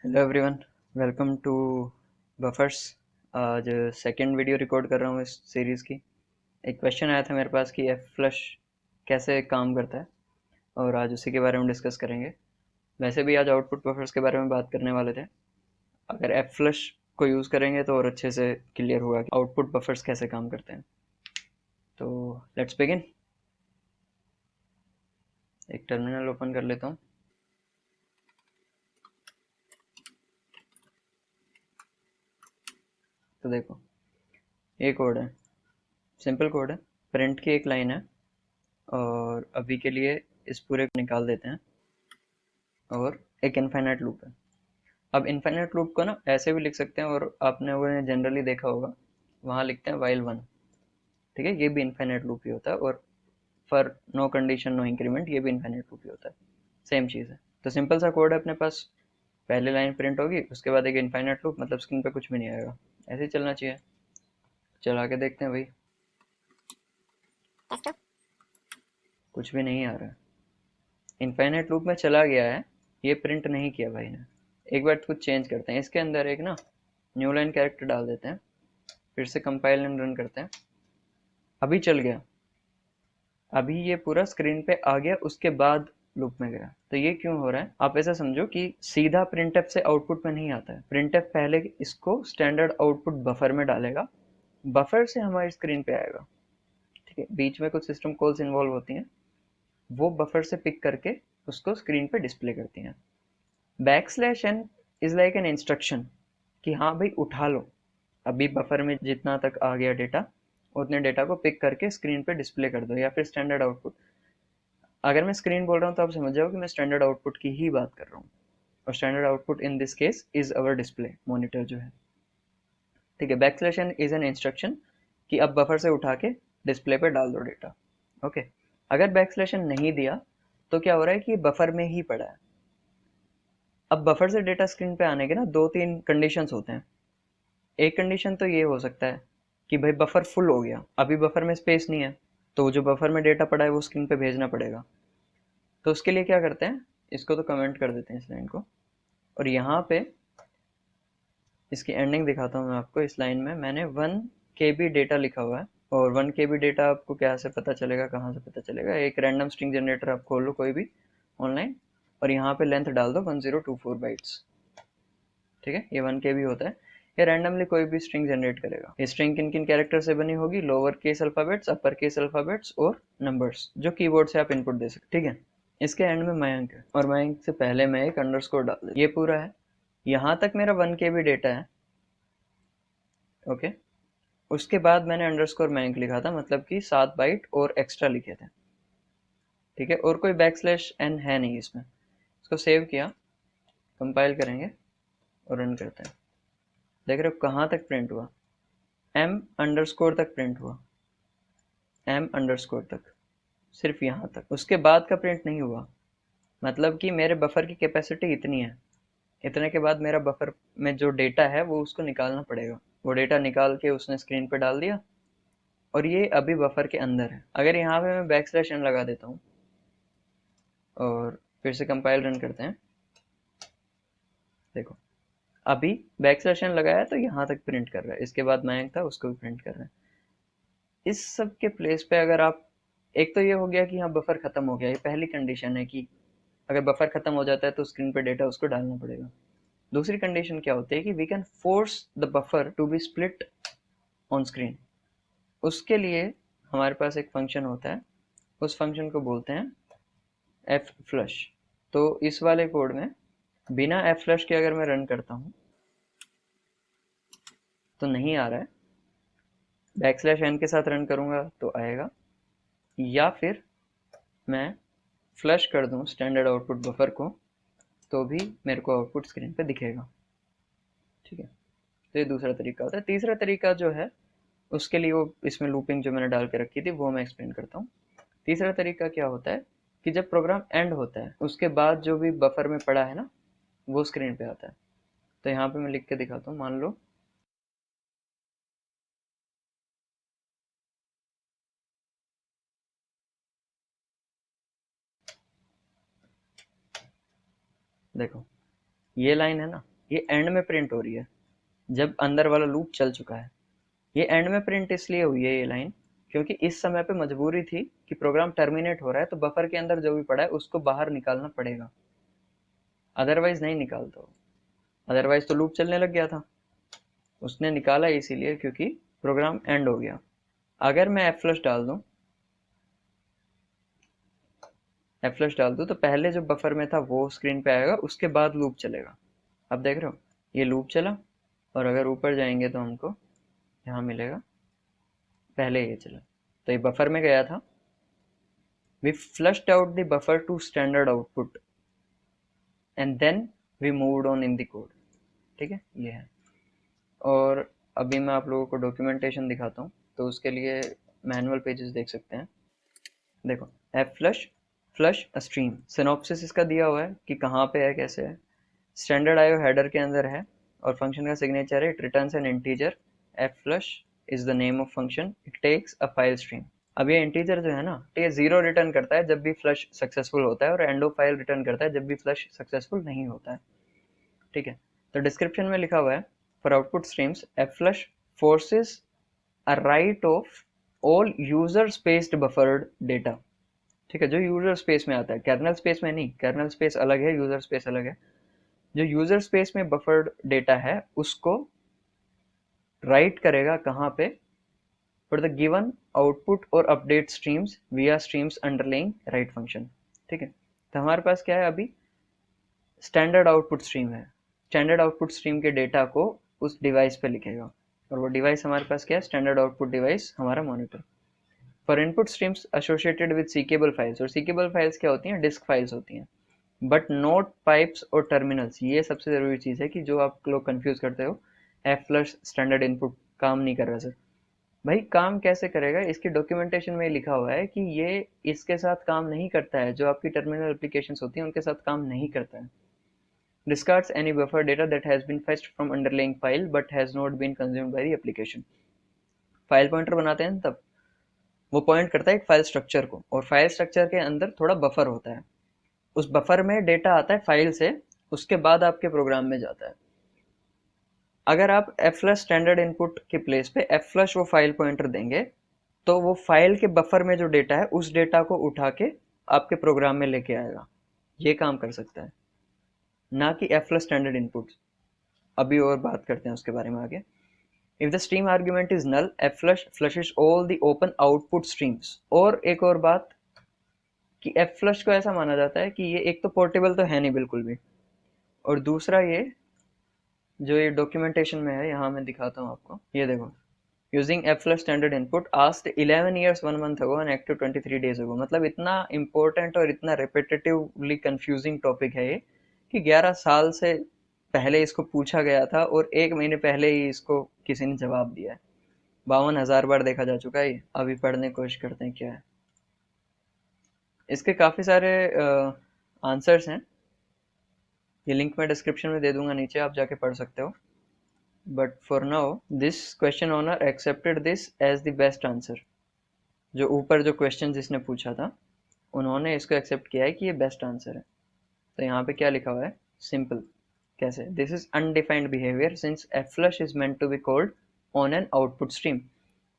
Hello everyone, welcome to buffers. आज second video record कर रहा हूँ इस सीरीज़ की। एक क्वेश्चन आया था मेरे पास कि एफ फ्लश कैसे काम करता है, और आज उसी के बारे में डिस्कस करेंगे। वैसे भी आज आउटपुट बफर्स के बारे में बात करने वाले थे। अगर एफ फ्लश को यूज़ करेंगे तो और अच्छे से क्लियर होगा कि आउटपुट बफर्स कैसे काम करते हैं। तो लेट्स बिगिन। एक टर्मिनल ओपन कर लेता हूँ। तो देखो, ये कोड है, सिंपल कोड है। प्रिंट की एक लाइन है, और अभी के लिए इस पूरे को निकाल देते हैं। और एक इनफाइनाइट लूप है। अब इनफाइनाइट लूप को ना ऐसे भी लिख सकते हैं, और आपने वो जनरली देखा होगा, वहाँ लिखते हैं वाइल वन। ठीक है, ये भी इनफाइनाइट लूप ही होता है। और for no condition no increment, ये भी इनफाइनाइट लूप ही होता है। सेम चीज़ है। तो सिंपल सा कोड है अपने पास। पहले लाइन प्रिंट होगी, उसके बाद एक इनफाइनाइट लूप, मतलब स्क्रीन पे कुछ भी नहीं आएगा। ऐसे ही चलना चाहिए। चला के देखते हैं भाई। कुछ भी नहीं आ रहा है। इनफाइनाइट लूप में चला गया है, ये प्रिंट नहीं किया भाई ने। एक बार कुछ चेंज करते हैं, इसके अंदर एक ना न्यू लाइन कैरेक्टर डाल देते हैं। फिर से कंपाइल एंड रन करते हैं। अभी चल गया। अभी ये पूरा स्क्रीन पे आ गया, उसके बाद लूप में गया। तो ये क्यों हो रहा है, आप ऐसा समझो कि सीधा प्रिंटफ से आउटपुट में नहीं आता है। प्रिंटफ पहले इसको स्टैंडर्ड आउटपुट बफर में डालेगा, बफर से हमारी स्क्रीन पे आएगा। ठीक है, बीच में कुछ सिस्टम कॉल्स इन्वॉल्व होती हैं, वो बफर से पिक करके उसको स्क्रीन पे डिस्प्ले करती हैं। Back slash n is like an instruction कि हाँ भाई उठा लो। अभी बफर में जितना तक आ गया डेटा, उतने डेटा को पिक करके स्क्रीन पे डिस्प्ले कर दो, या फिर स्टैंडर्ड आउटपुट। अगर मैं स्क्रीन बोल रहा हूँ तो आप समझ जाओ कि मैं स्टैंडर्ड आउटपुट की ही बात कर रहा हूँ। और standard output in this case is our display monitor जो है। ठीक है, back slash n is an instruction कि अब बफर से उठा के डिस्प्ले पे डाल दो डेटा। ओके, अगर बैक स्लैश एन नहीं दिया तो क्या हो रहा है कि बफर में ही पड़ा है। अब बफर से डेटा स्क्रीन पे आने के ना दो तीन कंडीशंस होते हैं। एक कंडीशन तो ये हो सकता है कि भाई बफर फुल हो गया, अभी बफर में स्पेस नहीं है, तो जो बफर में डेटा पड़ा है वो स्क्रीन पे भेजना पड़ेगा। तो उसके लिए क्या करते हैं, इसको तो कमेंट कर देते हैं इस लाइन को, और यहाँ पे इसकी एंडिंग दिखाता हूँ मैं आपको। इस लाइन में मैंने 1 KB डेटा लिखा हुआ है। और 1 KB डेटा आपको क्या से पता चलेगा, कहाँ से पता चलेगा? एक रैंडम स्ट्रिंग जनरेटर आप खोल लो कोई भी ऑनलाइन, और यहाँ पे लेंथ डाल दो 1024 बाइट्स। ठीक है, ये 1 KB होता है। ये रैंडमली कोई भी स्ट्रिंग जनरेट करेगा। ये स्ट्रिंग किन किन कैरेक्टर से बनी होगी? Lower case alphabets, upper case alphabets और नंबर्स, जो कीबोर्ड से आप इनपुट दे सकते। ठीक है, इसके एंड में मयंक है, और मयंक से पहले मैं एक अंडरस्कोर डाल दे। ये पूरा है। यहाँ तक मेरा 1 KB डेटा है। ओके, उसके बाद मैंने अंडरस्कोर मयंक लिखा था, मतलब कि 7 बाइट और एक्स्ट्रा लिखे थे। ठीक है, और कोई बैक स्लैश एन है नहीं इसमें। इसको सेव किया, कंपाइल करेंगे और रन करते हैं। देख रहे हो कहाँ तक प्रिंट हुआ? एम अंडरस्कोर तक प्रिंट हुआ। एम अंडरस्कोर तक, सिर्फ यहाँ तक। उसके बाद का प्रिंट नहीं हुआ। मतलब कि मेरे बफर की कैपेसिटी इतनी है, इतने के बाद मेरा बफर में जो डेटा है वो उसको निकालना पड़ेगा। वो डेटा निकाल के उसने स्क्रीन पे डाल दिया, और ये अभी बफर के अंदर है। अगर यहाँ पे मैं बैक स्लैश एन लगा देता हूँ और फिर से कंपाइल रन करते हैं, देखो अभी बैक स्लैश एन लगाया तो यहाँ तक प्रिंट कर रहा है। इसके बाद मयंक था, उसको भी प्रिंट कर रहा है। इस सब के प्लेस पे अगर आप, एक तो ये हो गया कि हाँ बफर खत्म हो गया, ये पहली कंडीशन है कि अगर बफर खत्म हो जाता है तो स्क्रीन पे डेटा उसको डालना पड़ेगा। दूसरी कंडीशन क्या होती है कि we can force the buffer to be split on screen. उसके लिए हमारे पास एक फंक्शन होता है, उस फंक्शन को बोलते हैं एफ फ्लश। तो इस वाले कोड में बिना एफ फ्लश के अगर मैं रन करता हूँ तो नहीं आ रहा है। बैक स्लैश एन के साथ रन करूँगा तो आएगा, या फिर मैं फ्लश कर दूँ स्टैंडर्ड आउटपुट बफर को, तो भी मेरे को आउटपुट स्क्रीन पे दिखेगा। ठीक है, तो ये दूसरा तरीका होता है। तीसरा तरीका जो है, उसके लिए वो इसमें लूपिंग जो मैंने डाल के रखी थी वो मैं एक्सप्लेन करता हूँ। तीसरा तरीका क्या होता है कि जब प्रोग्राम एंड होता है उसके बाद जो भी बफर में पड़ा है ना, वो स्क्रीन पे आता है। तो यहाँ पे मैं लिख के दिखाता हूँ। मान लो देखो, ये लाइन है ना, ये एंड में प्रिंट हो रही है जब अंदर वाला लूप चल चुका है। ये एंड में प्रिंट इसलिए हुई है ये लाइन क्योंकि इस समय पे मजबूरी थी कि प्रोग्राम टर्मिनेट हो रहा है तो बफर के अंदर जो भी पड़ा है उसको बाहर निकालना पड़ेगा, अदरवाइज नहीं निकालता, अदरवाइज तो लूप चलने लग गया था। उसने निकाला इसीलिए क्योंकि प्रोग्राम एंड हो गया। अगर मैं एफ फ्लश डाल दूं, एफ फ्लश डाल दूं तो पहले जो बफर में था वो स्क्रीन पे आएगा, उसके बाद लूप चलेगा। अब देख रहे हो ये लूप चला, और अगर ऊपर जाएंगे तो हमको यहाँ मिलेगा पहले ये चला, तो ये बफर में गया था। We flushed out the buffer to standard output and then we moved on in the code. ठीक है, ये है। और अभी मैं आप लोगों को डॉक्यूमेंटेशन दिखाता हूँ, तो उसके लिए मैनुअल पेजेस देख सकते हैं। देखो, F flush flush stream synopsis इसका दिया हुआ है कि कहाँ पे है, कैसे है। स्टैंडर्ड आईओ हेडर के अंदर है, और फंक्शन का सिग्नेचर है it returns an integer. F flush is the name of function, it takes a file stream. अब ये इंटीजर जो है ना, तो ये 0 रिटर्न करता है जब भी फ्लश सक्सेसफुल होता है, और एंड ऑफ फाइल रिटर्न करता है जब भी फ्लश सक्सेसफुल नहीं होता है। ठीक है, तो डिस्क्रिप्शन में लिखा हुआ है for output streams F flush forces a right of all user spaced buffered data. ठीक है, जो यूजर स्पेस में आता है, कर्नल स्पेस में नहीं, कर्नल स्पेस अलग है, यूजर स्पेस अलग है। जो यूजर स्पेस में बफर्ड डेटा है उसको राइट करेगा कहाँ पे, फॉर द गिवन आउटपुट और अपडेट स्ट्रीम्स विया स्ट्रीम्स अंडरलाइंग राइट फंक्शन। ठीक है, तो हमारे पास क्या है अभी, स्टैंडर्ड आउटपुट स्ट्रीम है। स्टैंडर्ड आउटपुट स्ट्रीम के डेटा को उस डिवाइस पे लिखेगा, और वो डिवाइस हमारे पास क्या है, स्टैंडर्ड आउटपुट डिवाइस हमारा monitor. For input streams associated with seekable files, और सीकेबल फाइल्स क्या होती हैं, डिस्क फाइल्स होती हैं, बट नोट पाइप्स और टर्मिनल्स। ये सबसे ज़रूरी चीज़ है कि जो आप लोग कंफ्यूज करते हो, एफ फ्लश स्टैंडर्ड इनपुट काम नहीं कर रहा सर। भाई काम कैसे करेगा, इसकी डॉक्यूमेंटेशन में लिखा हुआ है कि ये इसके साथ काम नहीं करता है, जो आपकी टर्मिनल एप्लीकेशंस होती हैं उनके साथ काम नहीं करता है। Discards any buffer data that has been fetched from underlying file but has not been consumed by the application। File pointer बनाते हैं तब वो पॉइंट करता है एक फाइल स्ट्रक्चर को, और फाइल स्ट्रक्चर के अंदर थोड़ा बफर होता है, उस बफर में डेटा आता है फाइल से, उसके बाद आपके प्रोग्राम में जाता है। अगर आप एफ फ्लश स्टैंडर्ड इनपुट के प्लेस पे एफ फ्लश वो फाइल पॉइंटर देंगे, तो वो फाइल के बफर में जो डेटा है उस डेटा को उठा के आपके प्रोग्राम में लेके आएगा। ये काम कर सकता है, ना कि एफ फ्लश स्टैंडर्ड इनपुट। अभी और बात करते हैं उसके बारे में आगे। If the stream argument is null, f flush flushes all the open output streams. और एक और बात कि एफ फ्लश को ऐसा माना जाता है कि ये एक तो पोर्टेबल तो है नहीं बिल्कुल भी, और दूसरा ये जो ये डॉक्यूमेंटेशन में है, यहाँ मैं दिखाता हूँ आपको, ये देखो, using F flush standard input asked 11 years 1 month ago and active 23 days ago। मतलब इतना इंपॉर्टेंट और इतना रिपीटेटिवली कंफ्यूजिंग टॉपिक है ये कि 11 साल से पहले इसको पूछा गया था, और 1 महीने पहले ही इसको किसी ने जवाब दिया है। 52,000 बार देखा जा चुका है ये। अभी पढ़ने की कोशिश करते हैं क्या है। इसके काफ़ी सारे आंसर्स हैं, ये लिंक मैं डिस्क्रिप्शन में दे दूंगा नीचे, आप जाके पढ़ सकते हो। But for now this question owner accepted this as the best answer. जो ऊपर जो क्वेश्चन जिसने पूछा था उन्होंने इसको एक्सेप्ट किया है कि ये बेस्ट आंसर है। तो यहाँ पे क्या लिखा हुआ है, सिंपल कैसे, this is undefined behaviour since f flush is meant to be called on an output stream,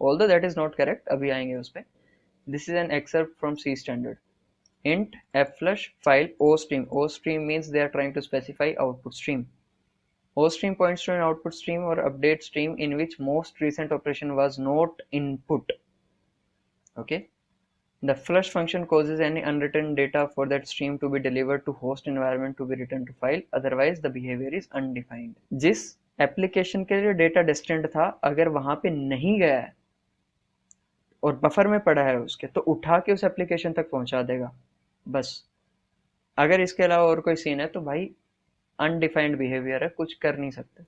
although that is not correct, अभी आएंगे उस पर। This is an except from C standard int fflush file ostream। Ostream means they are trying to specify output stream. Ostream points to an output stream or update stream in which most recent operation was not input. Okay, the flush function causes any unwritten data for that stream to be delivered to host environment to be returned to file, otherwise the behavior is undefined। जिस application के लिए data destined था अगर वहां पे नहीं गया है और बफर में पड़ा है उसके, तो उठा के उस एप्लीकेशन तक पहुंचा देगा बस। अगर इसके अलावा और कोई सीन है तो भाई अनडिफाइंड बिहेवियर है, कुछ कर नहीं सकते।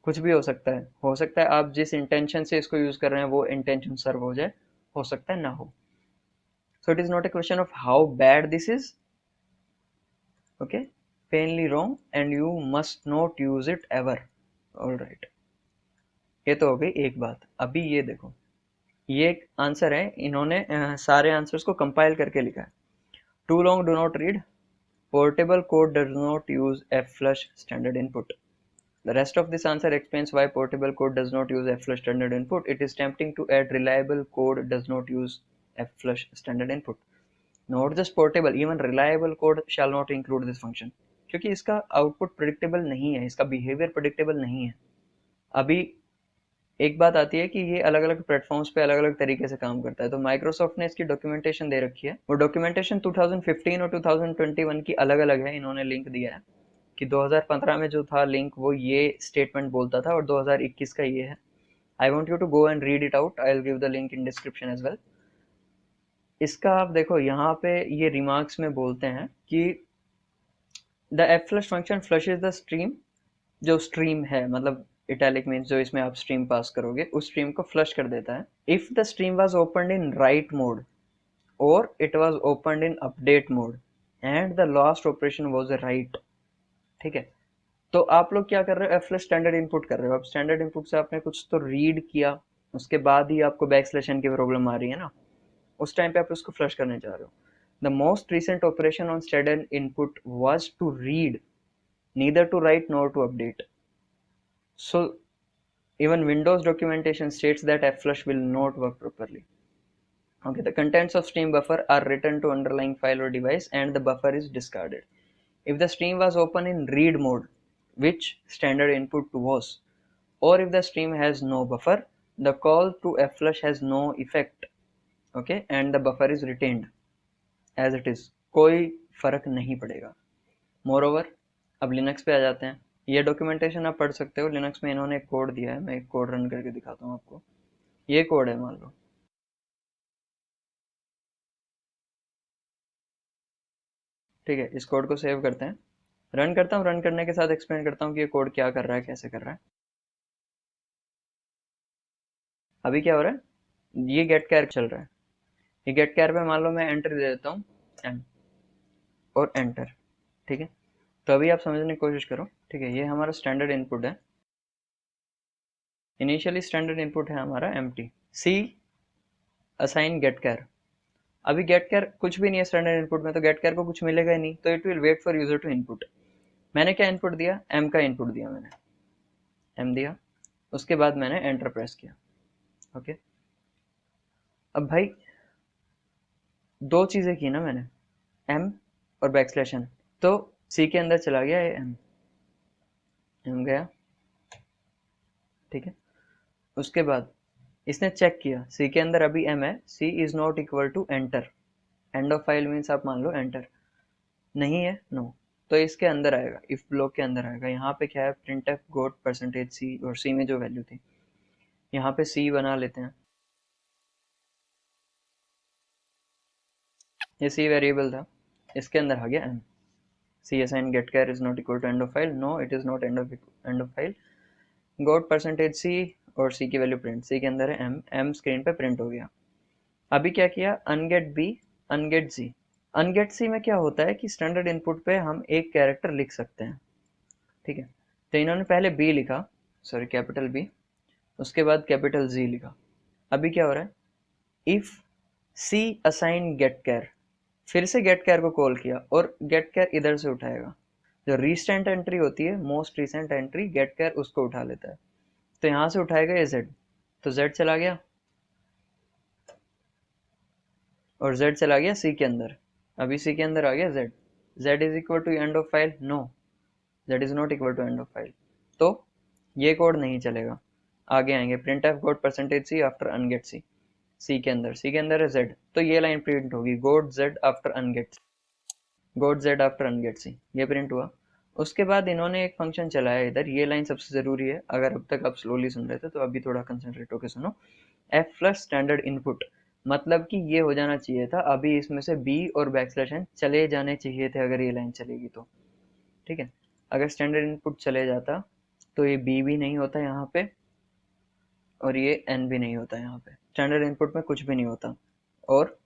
कुछ भी हो सकता है आप जिस इंटेंशन से इसको यूज कर रहे हैं वो इंटेंशन सर्व हो जाए, हो सकता है ना हो। So it is not a question of how bad this is, okay, plainly wrong and you must not use it ever. Alright, ये तो हो गई एक बात। अभी ये देखो, ये एक आंसर है, इन्होंने सारे आंसर्स को कंपाइल करके लिखा है। Too long do not read, portable code does not use f flush standard input. The rest of this answer explains why portable code does not use flush standard input. It is tempting to add reliable code does not use flush standard input. Not just portable, even reliable code shall not include this function, क्योंकि इसका output predictable नहीं है, इसका behaviour predictable नहीं है. अभी एक बात आती है कि ये अलग अलग प्लेटफॉर्म्स पे अलग अलग तरीके से काम करता है. तो माइक्रोसॉफ्ट ने इसकी डॉक्यूमेंटेशन दे रखी है. वो डॉक्यूमेंटेशन 2015 और 2021 की अलग अलग है. इन्होंने लिंक दिया है कि 2015 में जो था लिंक वो ये स्टेटमेंट बोलता था और 2021 का ये है. I want you to go and read it out. I will give the link in description as well. इसका आप देखो यहाँ पे ये रिमार्क्स में बोलते हैं कि the flush function flushes the stream. जो स्ट्रीम है मतलब इटैलिक मीन्स जो इसमें आप स्ट्रीम पास करोगे उस स्ट्रीम को फ्लश कर देता है. If the stream was opened in write mode और it was opened in update mode and the last operation was write. ठीक है, तो आप लोग क्या कर रहे हो, flush स्टैंडर्ड इनपुट कर रहे हो. अब स्टैंडर्ड इनपुट से आपने कुछ तो रीड किया, उसके बाद ही आपको बैकस्लैश n की प्रॉब्लम आ रही है ना, उस टाइम पे आप उसको फ्लश करने जा रहे हो. The most recent operation on standard input was to read, neither to write nor to update. So even Windows documentation states that flush will not work properly. Okay, the contents of stream buffer are written to underlying file or device and the buffer is discarded. If the stream was open in read mode, which standard input was, or if the stream has no buffer, the call to flush has no effect. Okay, and the buffer is retained as it is. कोई फर्क नहीं पड़ेगा. Moreover, अब Linux पे आ जाते हैं. ये documentation आप पढ़ सकते हो. लिनक्स में इन्होंने एक कोड दिया है, मैं एक कोड रन करके दिखाता हूँ आपको. ये कोड है मान लो. ठीक है, इस कोड को सेव करते हैं, रन करता हूँ. रन करने के साथ एक्सप्लेन करता हूँ कि ये कोड क्या कर रहा है, कैसे कर रहा है. अभी क्या हो रहा है, ये गेट कैर चल रहा है. ये गेट कैर पे मान लो मैं एंटर दे देता हूँ एम और एंटर. ठीक है, तो अभी आप समझने की कोशिश करो. ठीक है, ये हमारा स्टैंडर्ड इनपुट है. इनिशियली स्टैंडर्ड इनपुट है हमारा empty. सी असाइन गेट कैर. अभी गेट कैर कुछ भी नहीं है स्टैंडर्ड इनपुट में, तो गेट कैर को कुछ मिलेगा ही नहीं, तो it will wait for user to input. मैंने क्या इनपुट दिया, एम का इनपुट दिया. मैंने एम दिया, उसके बाद मैंने एंटर प्रेस किया. ओके, अब भाई दो चीजें की ना मैंने, एम और बैकस्लैश एन. तो सी के अंदर चला गया ये एम, एम गया. ठीक है, उसके बाद इसने चेक किया सी के अंदर अभी एम है, C is not equal to enter. End of file means आप मान लो एंटर नहीं है, नो, तो इसके अंदर आएगा, इफ ब्लॉक के अंदर आएगा. यहाँ पे क्या है, print f got percentage C, और सी में जो वैल्यू थी यहाँ पे सी बना लेते हैं. ये सी वेरिएबल था, इसके अंदर आ गया M. C assign get char is not equal to end of file. No, it is not end of file. Quote percentage C और सी की वैल्यू प्रिंट. सी के अंदर है एम, एम स्क्रीन पे प्रिंट हो गया. अभी क्या किया, अनगेट बी, अनगेट सी. अनगेट सी में क्या होता है कि स्टैंडर्ड इनपुट पे हम एक कैरेक्टर लिख सकते हैं. ठीक है, तो इन्होंने पहले बी लिखा, सॉरी कैपिटल बी, उसके बाद कैपिटल जी लिखा. अभी क्या हो रहा है, if C assign get char, फिर से गेट कैर को कॉल किया और गेट कैर इधर से उठाएगा. जो रिसेंट एंट्री होती है, मोस्ट रिसेंट एंट्री, गेट कैर उसको उठा लेता है. तो यहाँ से उठाएगा ये जेड, तो जेड चला गया और जेड चला गया सी के अंदर. अभी सी के अंदर आ गया z. Z is equal to end of file, no, z is not equal to end of file. तो ये कोड नहीं चलेगा. आगे आएंगे, print f got percentage c after unget c. C के अंदर, सी के अंदर है जेड, तो ये लाइन प्रिंट होगी, गोट जेड आफ्टर अनगेट, गोट जेड आफ्टर अनगेट सी. ये प्रिंट हुआ. उसके बाद इन्होंने एक फंक्शन चलाया इधर. ये लाइन सबसे जरूरी है, अगर अब तक आप स्लोली सुन रहे थे तो अभी थोड़ा कंसंट्रेट होकर सुनो. एफ फ्लश स्टैंडर्ड इनपुट, मतलब कि ये हो जाना चाहिए था. अभी इसमें से बी और बैकस्लैश एन चले जाने चाहिए थे अगर ये लाइन चलेगी तो. ठीक है, अगर स्टैंडर्ड इनपुट चले जाता तो ये बी भी नहीं होता यहाँ पे और ये एन भी नहीं होता यहाँ पे. स्टैंडर्ड इनपुट में कुछ भी नहीं होता. और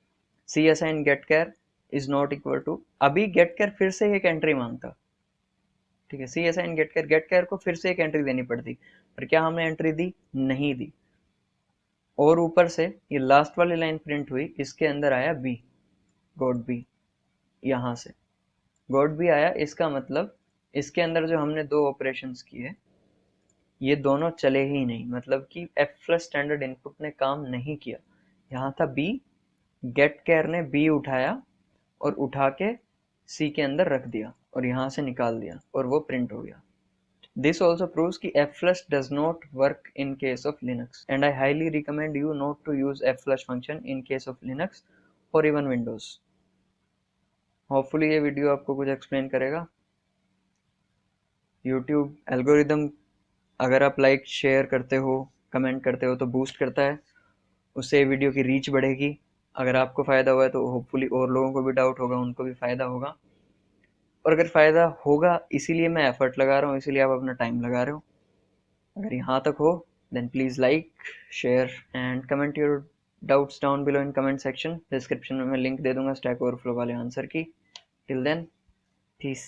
C assign get char is not equal to, अभी गेट कैर फिर से एक एंट्री मांगता. ठीक है, सी असाइन गेट कैर को फिर से एक एंट्री देनी पड़ती, पर क्या हमने एंट्री दी, नहीं दी. और ऊपर से ये लास्ट वाली लाइन प्रिंट हुई, इसके अंदर आया बी, गोट बी. यहाँ से गोट बी आया, इसका मतलब इसके अंदर जो हमने दो ऑपरेशंस किए ये दोनों चले ही नहीं, मतलब कि एफ फ्लश स्टैंडर्ड इनपुट ने काम नहीं किया। यहाँ था बी, गेट केयर ने बी उठाया और उठा के सी के अंदर रख दिया और यहाँ से निकाल दिया और वो प्रिंट हो गया। This also proves कि flush does not work in case of Linux, and I highly recommend you not to use flush function in case of Linux or even Windows. Hopefully ये वीडियो आपको कुछ explain करेगा। YouTube algorithm अगर आप like share करते हो, comment करते हो तो बूस्ट करता है, उससे वीडियो की रीच बढ़ेगी। अगर आपको फ़ायदा हुआ है तो होपफुली और लोगों को भी डाउट होगा, उनको भी फ़ायदा होगा। और अगर फ़ायदा होगा इसीलिए मैं एफर्ट लगा रहा हूँ, इसीलिए आप अपना टाइम लगा रहे हो। अगर यहाँ तक हो then please like, share and comment your doubts down below in comment section. Description में मैं लिंक दे दूंगा स्टैक ओवरफ्लो वाले आंसर की। Till then, peace.